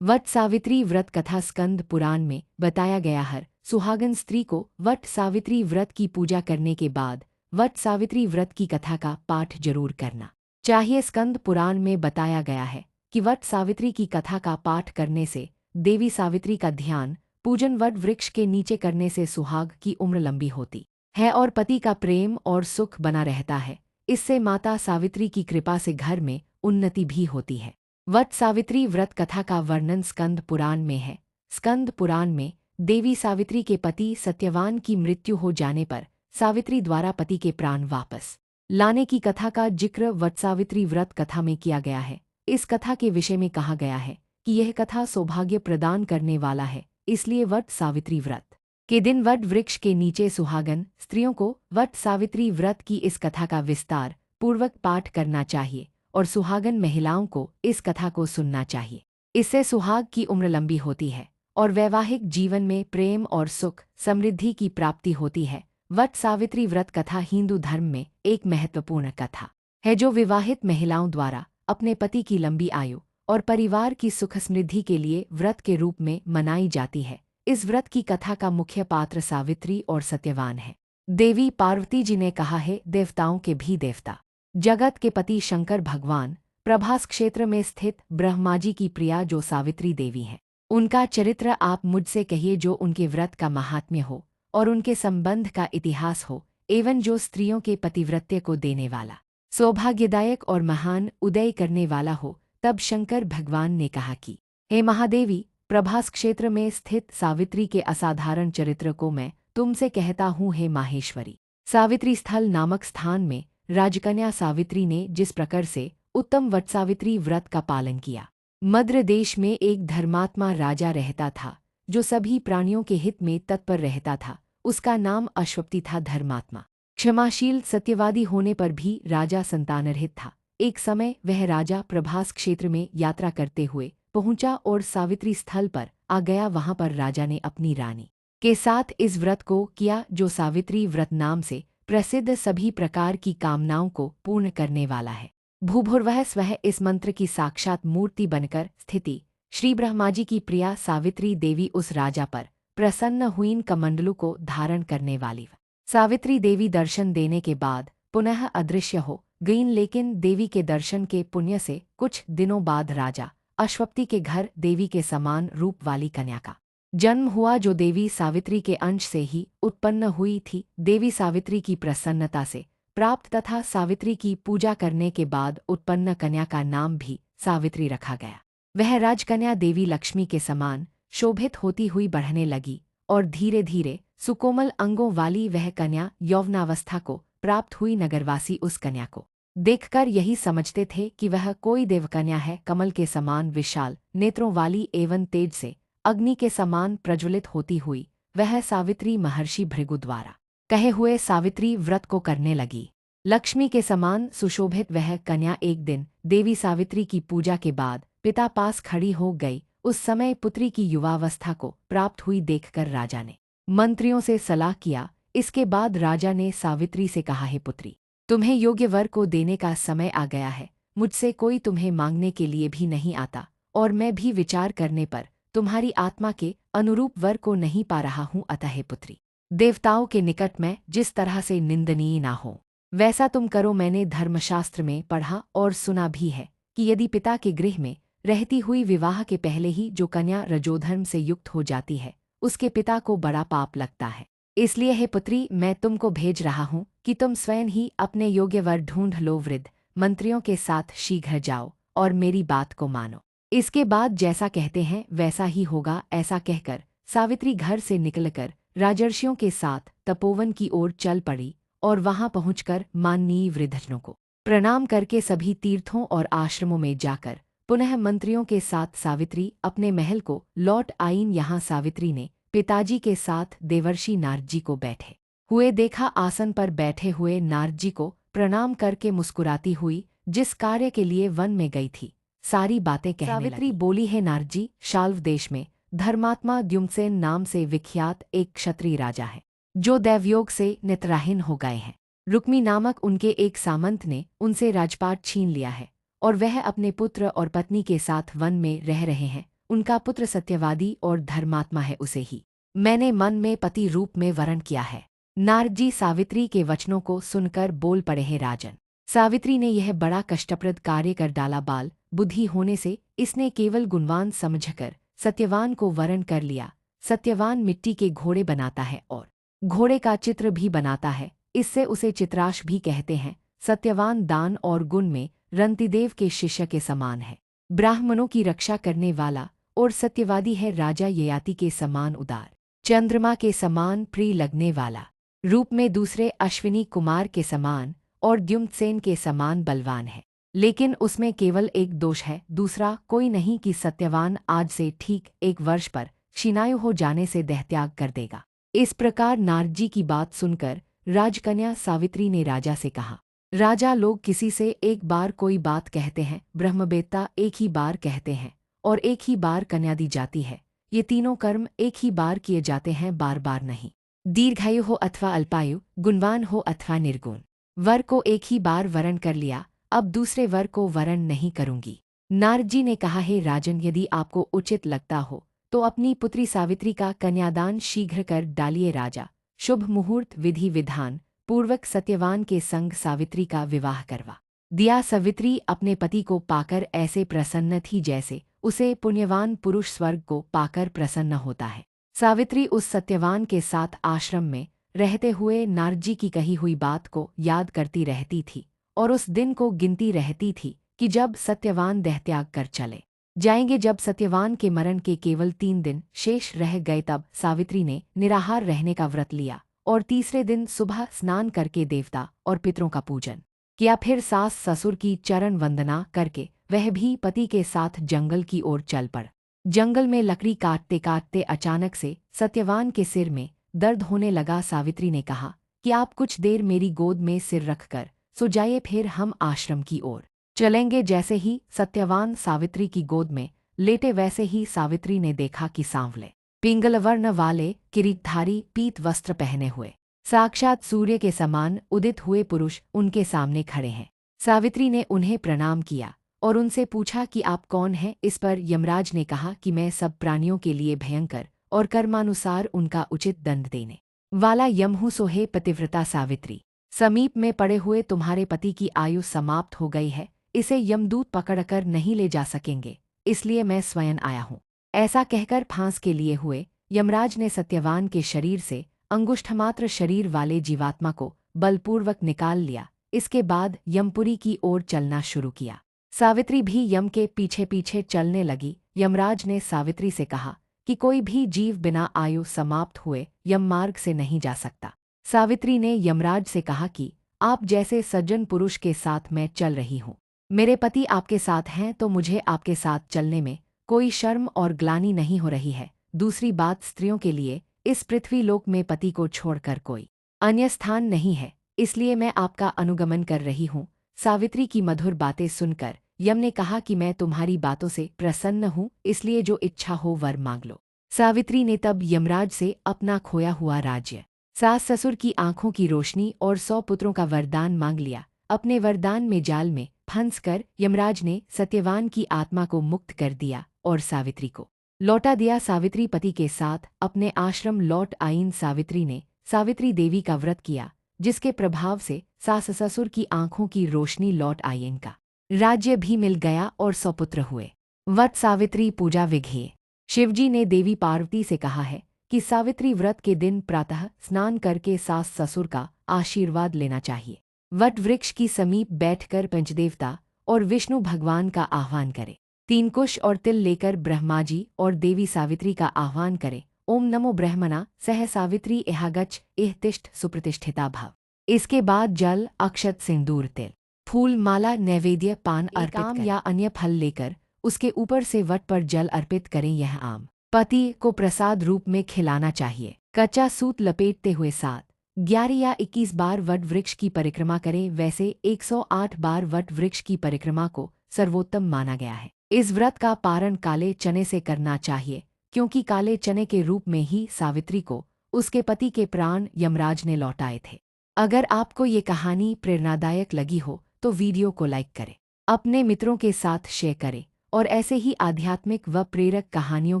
वट सावित्री व्रत कथा स्कंद पुराण में बताया गया हर सुहागन स्त्री को वट सावित्री व्रत की पूजा करने के बाद वट सावित्री व्रत की कथा का पाठ जरूर करना चाहिए। स्कंद पुराण में बताया गया है कि वट सावित्री की कथा का पाठ करने से देवी सावित्री का ध्यान पूजन वट वृक्ष के नीचे करने से सुहाग की उम्र लंबी होती है और पति का प्रेम और सुख बना रहता है। इससे माता सावित्री की कृपा से घर में उन्नति भी होती है। वट सावित्री व्रत कथा का वर्णन स्कंद पुराण में है। स्कंद पुराण में देवी सावित्री के पति सत्यवान की मृत्यु हो जाने पर सावित्री द्वारा पति के प्राण वापस लाने की कथा का जिक्र वट सावित्री व्रत कथा में किया गया है। इस कथा के विषय में कहा गया है कि यह कथा सौभाग्य प्रदान करने वाला है, इसलिए वट सावित्री व्रत के दिन वट वृक्ष के नीचे सुहागन स्त्रियों को वट सावित्री व्रत की इस कथा का विस्तार पूर्वक पाठ करना चाहिए और सुहागन महिलाओं को इस कथा को सुनना चाहिए। इससे सुहाग की उम्र लंबी होती है और वैवाहिक जीवन में प्रेम और सुख समृद्धि की प्राप्ति होती है। वट सावित्री व्रत कथा हिंदू धर्म में एक महत्वपूर्ण कथा है जो विवाहित महिलाओं द्वारा अपने पति की लंबी आयु और परिवार की सुख समृद्धि के लिए व्रत के रूप में मनाई जाती है। इस व्रत की कथा का मुख्य पात्र सावित्री और सत्यवान है। देवी पार्वती जी ने कहा है, देवताओं के भी देवता जगत के पति शंकर भगवान प्रभास क्षेत्र में स्थित ब्रह्माजी की प्रिया जो सावित्री देवी हैं, उनका चरित्र आप मुझसे कहिए जो उनके व्रत का महात्म्य हो और उनके संबंध का इतिहास हो एवं जो स्त्रियों के पतिव्रत्य को देने वाला सौभाग्यदायक और महान उदय करने वाला हो। तब शंकर भगवान ने कहा कि हे महादेवी, प्रभास क्षेत्र में स्थित सावित्री के असाधारण चरित्र को मैं तुमसे कहता हूँ। हे माहेश्वरी, सावित्री स्थल नामक स्थान में राजकन्या सावित्री ने जिस प्रकार से उत्तम वट सावित्री व्रत का पालन किया। मद्र देश में एक धर्मात्मा राजा रहता था जो सभी प्राणियों के हित में तत्पर रहता था। उसका नाम अश्वपति था। धर्मात्मा क्षमाशील सत्यवादी होने पर भी राजा संतानरहित था। एक समय वह राजा प्रभास क्षेत्र में यात्रा करते हुए पहुंचा और सावित्री स्थल पर आ गया। वहां पर राजा ने अपनी रानी के साथ इस व्रत को किया जो सावित्री व्रत नाम से प्रसिद्ध सभी प्रकार की कामनाओं को पूर्ण करने वाला है। भूभुर्वः स्वः इस मंत्र की साक्षात मूर्ति बनकर स्थिति श्री ब्रह्माजी की प्रिया सावित्री देवी उस राजा पर प्रसन्न हुईं। कमंडलू को धारण करने वाली सावित्री देवी दर्शन देने के बाद पुनः अदृश्य हो गईं, लेकिन देवी के दर्शन के पुण्य से कुछ दिनों बाद राजा अश्वपति के घर देवी के समान रूप वाली कन्या का जन्म हुआ जो देवी सावित्री के अंश से ही उत्पन्न हुई थी। देवी सावित्री की प्रसन्नता से प्राप्त तथा सावित्री की पूजा करने के बाद उत्पन्न कन्या का नाम भी सावित्री रखा गया। वह राजकन्या देवी लक्ष्मी के समान शोभित होती हुई बढ़ने लगी और धीरे धीरे सुकोमल अंगों वाली वह कन्या यौवनावस्था को प्राप्त हुई। नगरवासी उस कन्या को देखकर यही समझते थे कि वह कोई देवकन्या है। कमल के समान विशाल नेत्रों वाली एवं तेज से अग्नि के समान प्रज्वलित होती हुई वह सावित्री महर्षि भृगु द्वारा कहे हुए सावित्री व्रत को करने लगी। लक्ष्मी के समान सुशोभित वह कन्या एक दिन देवी सावित्री की पूजा के बाद पिता पास खड़ी हो गई। उस समय पुत्री की युवावस्था को प्राप्त हुई देखकर राजा ने मंत्रियों से सलाह किया। इसके बाद राजा ने सावित्री से कहा, हे पुत्री, तुम्हें योग्य वर को देने का समय आ गया है। मुझसे कोई तुम्हें मांगने के लिए भी नहीं आता और मैं भी विचार करने पर तुम्हारी आत्मा के अनुरूप वर को नहीं पा रहा हूँ। अतः हे पुत्री, देवताओं के निकट मैं जिस तरह से निंदनीय ना हो वैसा तुम करो। मैंने धर्मशास्त्र में पढ़ा और सुना भी है कि यदि पिता के गृह में रहती हुई विवाह के पहले ही जो कन्या रजोधर्म से युक्त हो जाती है उसके पिता को बड़ा पाप लगता है। इसलिए हे पुत्री, मैं तुमको भेज रहा हूँ कि तुम स्वयं ही अपने योग्य वर ढूंढ लो। वृद्ध मंत्रियों के साथ शीघ्र जाओ और मेरी बात को मानो। इसके बाद जैसा कहते हैं वैसा ही होगा। ऐसा कहकर सावित्री घर से निकलकर राजर्षियों के साथ तपोवन की ओर चल पड़ी और वहां पहुंचकर माननीय वृद्धजनों को प्रणाम करके सभी तीर्थों और आश्रमों में जाकर पुनः मंत्रियों के साथ सावित्री अपने महल को लौट आईं। यहाँ सावित्री ने पिताजी के साथ देवर्षि नारद जी को बैठे हुए देखा। आसन पर बैठे हुए नारद जी को प्रणाम करके मुस्कुराती हुई जिस कार्य के लिए वन में गई थी सारी बातें कहने सावित्री बोली, है नारद जी, शाल्व देश में धर्मात्मा द्युम्नसेन नाम से विख्यात एक क्षत्रिय राजा है जो दैवयोग से नेत्रहीन हो गए हैं। रुक्मी नामक उनके एक सामंत ने उनसे राजपाट छीन लिया है और वह अपने पुत्र और पत्नी के साथ वन में रह रहे हैं। उनका पुत्र सत्यवादी और धर्मात्मा है, उसे ही मैंने मन में पति रूप में वरण किया है। नारद जी सावित्री के वचनों को सुनकर बोल पड़े हैं, राजन। सावित्री ने यह बड़ा कष्टप्रद कार्य कर डाला। बाल बुद्धि होने से इसने केवल गुणवान समझकर सत्यवान को वरण कर लिया। सत्यवान मिट्टी के घोड़े बनाता है और घोड़े का चित्र भी बनाता है, इससे उसे चित्राश भी कहते हैं। सत्यवान दान और गुण में रंतिदेव के शिष्य के समान है, ब्राह्मणों की रक्षा करने वाला, और सत्यवादी है राजा ययाति के समान उदार, चंद्रमा के समान प्रिय लगने वाला, रूप में दूसरे अश्विनी कुमार के समान और द्युम्नसेन के समान बलवान है। लेकिन उसमें केवल एक दोष है, दूसरा कोई नहीं कि सत्यवान आज से ठीक 1 वर्ष पर क्षीणायु हो जाने से देहत्याग कर देगा। इस प्रकार नारद जी की बात सुनकर राजकन्या सावित्री ने राजा से कहा, राजा, लोग किसी से एक बार कोई बात कहते हैं, ब्रह्मवेत्ता एक ही बार कहते हैं और एक ही बार कन्या दी जाती है। ये तीनों कर्म एक ही बार किए जाते हैं, बार बार नहीं। दीर्घायु हो अथवा अल्पायु, गुणवान हो अथवा निर्गुण, वर को एक ही बार वरण कर लिया, अब दूसरे वर को वरण नहीं करूंगी। नारद जी ने कहा, हे राजन, यदि आपको उचित लगता हो तो अपनी पुत्री सावित्री का कन्यादान शीघ्र कर डालिए। राजा शुभ मुहूर्त विधि विधान पूर्वक सत्यवान के संग सावित्री का विवाह करवा दिया। सावित्री अपने पति को पाकर ऐसे प्रसन्न थी जैसे उसे पुण्यवान पुरुष स्वर्ग को पाकर प्रसन्न होता है। सावित्री उस सत्यवान के साथ आश्रम में रहते हुए नारद जी की कही हुई बात को याद करती रहती थी और उस दिन को गिनती रहती थी कि जब सत्यवान देहत्याग कर चले जाएंगे। जब सत्यवान के मरण के केवल 3 दिन शेष रह गए, तब सावित्री ने निराहार रहने का व्रत लिया और तीसरे दिन सुबह स्नान करके देवता और पितरों का पूजन किया। फिर सास ससुर की चरण वंदना करके वह भी पति के साथ जंगल की ओर चल पड़। जंगल में लकड़ी काटते काटते अचानक से सत्यवान के सिर में दर्द होने लगा। सावित्री ने कहा कि आप कुछ देर मेरी गोद में सिर रखकर सो जाइए, फिर हम आश्रम की ओर चलेंगे। जैसे ही सत्यवान सावित्री की गोद में लेटे, वैसे ही सावित्री ने देखा कि सांवले पिंगलवर्ण वाले किरीटधारी पीत वस्त्र पहने हुए साक्षात सूर्य के समान उदित हुए पुरुष उनके सामने खड़े हैं। सावित्री ने उन्हें प्रणाम किया और उनसे पूछा कि आप कौन हैं। इस पर यमराज ने कहा कि मैं सब प्राणियों के लिए भयंकर और कर्मानुसार उनका उचित दंड देने वाला यम हूँ। सो हे पतिव्रता सावित्री, समीप में पड़े हुए तुम्हारे पति की आयु समाप्त हो गई है, इसे यमदूत पकड़कर नहीं ले जा सकेंगे, इसलिए मैं स्वयं आया हूँ। ऐसा कहकर फांस के लिए हुए यमराज ने सत्यवान के शरीर से अंगुष्ठमात्र शरीर वाले जीवात्मा को बलपूर्वक निकाल लिया। इसके बाद यमपुरी की ओर चलना शुरू किया। सावित्री भी यम के पीछे पीछे चलने लगी। यमराज ने सावित्री से कहा कि कोई भी जीव बिना आयु समाप्त हुए यम मार्ग से नहीं जा सकता। सावित्री ने यमराज से कहा कि आप जैसे सज्जन पुरुष के साथ मैं चल रही हूँ, मेरे पति आपके साथ हैं, तो मुझे आपके साथ चलने में कोई शर्म और ग्लानि नहीं हो रही है। दूसरी बात, स्त्रियों के लिए इस पृथ्वी लोक में पति को छोड़कर कोई अन्य स्थान नहीं है, इसलिए मैं आपका अनुगमन कर रही हूँ। सावित्री की मधुर बातें सुनकर यम ने कहा कि मैं तुम्हारी बातों से प्रसन्न हूँ, इसलिए जो इच्छा हो वर मांग लो। सावित्री ने तब यमराज से अपना खोया हुआ राज्य, सास ससुर की आंखों की रोशनी और 100 पुत्रों का वरदान मांग लिया। अपने वरदान में जाल में फंस कर यमराज ने सत्यवान की आत्मा को मुक्त कर दिया और सावित्री को लौटा दिया। सावित्री पति के साथ अपने आश्रम लौट आईं। सावित्री ने सावित्री देवी का व्रत किया, जिसके प्रभाव से सास ससुर की आंखों की रोशनी लौट आई। इनका राज्य भी मिल गया और 100 पुत्र हुए। वट सावित्री पूजा विघ्ये। शिवजी ने देवी पार्वती से कहा है कि सावित्री व्रत के दिन प्रातः स्नान करके सास ससुर का आशीर्वाद लेना चाहिए। वट वृक्ष की समीप बैठकर पंचदेवता और विष्णु भगवान का आह्वान करे। 3 कुश और तिल लेकर ब्रह्माजी और देवी सावित्री का आह्वान करे। ओम नमो ब्रह्मणा सह सावित्री इहागच्छ इह तिष्ठ सुप्रतिष्ठिता भव। इसके बाद जल, अक्षत, सिंदूर, तिल, फूल, माला, नैवेद्य, पान अर्पित आम या अन्य फल लेकर उसके ऊपर से वट पर जल अर्पित करें। यह आम पति को प्रसाद रूप में खिलाना चाहिए। कच्चा सूत लपेटते हुए 7, 11 या 21 बार वट वृक्ष की परिक्रमा करें। वैसे 108 बार वट वृक्ष की परिक्रमा को सर्वोत्तम माना गया है। इस व्रत का पारण काले चने से करना चाहिए, क्योंकि काले चने के रूप में ही सावित्री को उसके पति के प्राण यमराज ने लौटाए थे। अगर आपको ये कहानी प्रेरणादायक लगी हो तो वीडियो को लाइक करें, अपने मित्रों के साथ शेयर करें और ऐसे ही आध्यात्मिक व प्रेरक कहानियों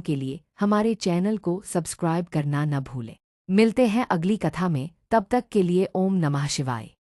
के लिए हमारे चैनल को सब्सक्राइब करना न भूलें। मिलते हैं अगली कथा में, तब तक के लिए ओम नमः शिवाय।